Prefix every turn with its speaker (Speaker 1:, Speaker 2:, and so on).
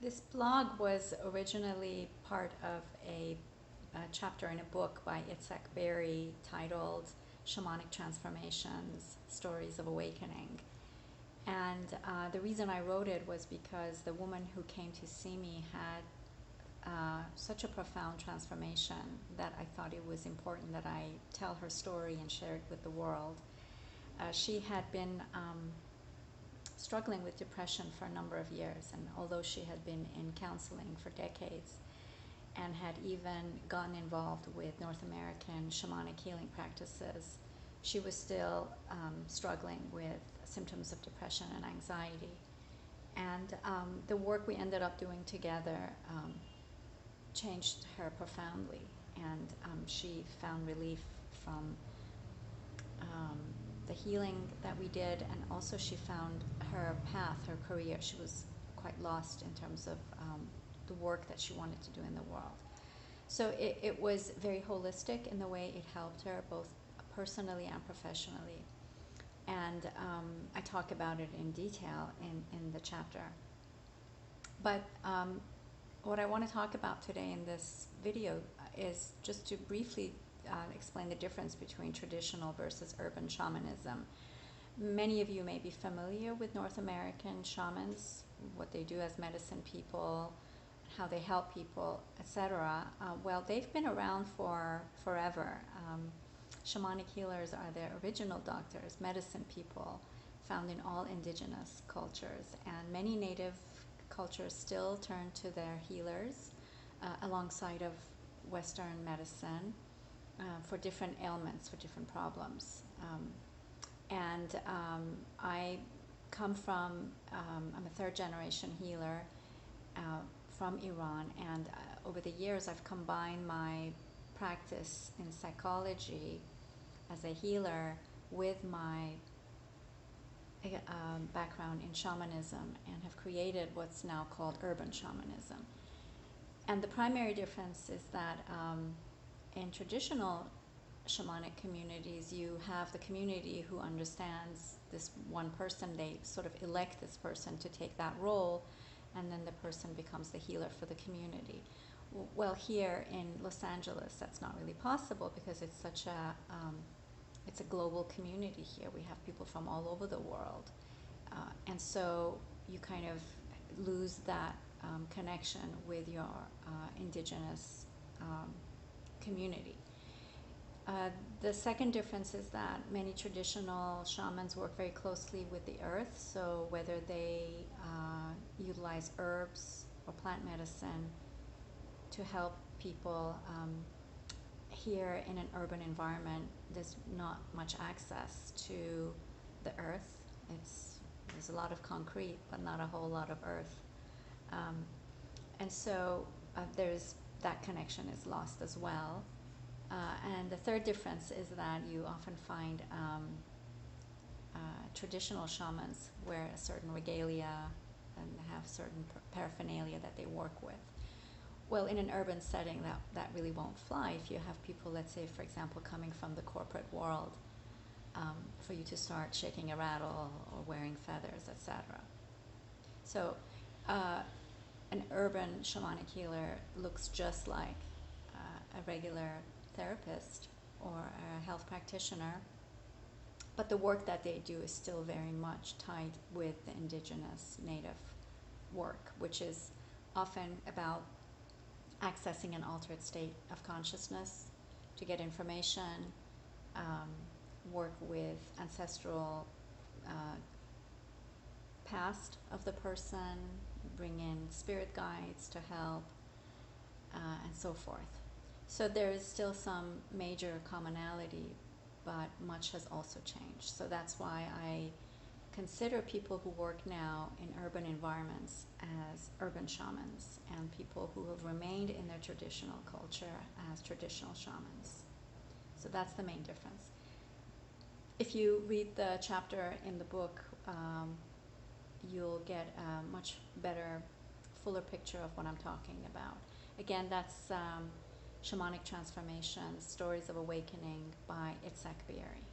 Speaker 1: This blog was originally part of a chapter in a book by Itzhak Berry titled Shamanic Transformations, Stories of Awakening. And the reason I wrote it was because the woman who came to see me had such a profound transformation that I thought it was important that I tell her story and share it with the world. She had been struggling with depression for a number of years, and although she had been in counseling for decades and had even gotten involved with North American shamanic healing practices, she was still struggling with symptoms of depression and anxiety. And the work we ended up doing together changed her profoundly, and she found relief from the healing that we did, and also she found her path, her career. She was quite lost in terms of the work that she wanted to do in the world. So it was very holistic in the way it helped her, both personally and professionally. And I talk about it in detail in the chapter. But what I want to talk about today in this video is just to briefly explain the difference between traditional versus urban shamanism. Many of you may be familiar with North American shamans, what they do as medicine people, how they help people, etc. Well, they've been around for forever. Shamanic healers are the original doctors, medicine people, found in all indigenous cultures, and many native cultures still turn to their healers alongside of Western medicine for different ailments, for different problems. I come from, I'm a third generation healer from Iran, and over the years I've combined my practice in psychology as a healer with my background in shamanism, and have created what's now called urban shamanism. And the primary difference is that in traditional shamanic communities, you have the community who understands this one person. They sort of elect this person to take that role, and then the person becomes the healer for the community. Well, here in Los Angeles, that's not really possible because it's such a it's a global community here. We have people from all over the world, and so you kind of lose that connection with your indigenous community. The second difference is that many traditional shamans work very closely with the earth, so whether they utilize herbs or plant medicine to help people here in an urban environment, there's not much access to the earth. There's a lot of concrete, but not a whole lot of earth. And so there's that connection is lost as well. And the third difference is that you often find traditional shamans wear a certain regalia and have certain paraphernalia that they work with. Well, in an urban setting, that really won't fly if you have people, let's say, for example, coming from the corporate world, for you to start shaking a rattle or wearing feathers, etc. So an urban shamanic healer looks just like a regular therapist or a health practitioner, but the work that they do is still very much tied with the indigenous native work, which is often about accessing an altered state of consciousness to get information, work with ancestral past of the person, bring in spirit guides to help, and so forth. So there is still some major commonality, but much has also changed. So that's why I consider people who work now in urban environments as urban shamans, and people who have remained in their traditional culture as traditional shamans. So that's the main difference. If you read the chapter in the book, you'll get a much better, fuller picture of what I'm talking about. Again, that's Shamanic Transformations, Stories of Awakening by Itzhak Berry.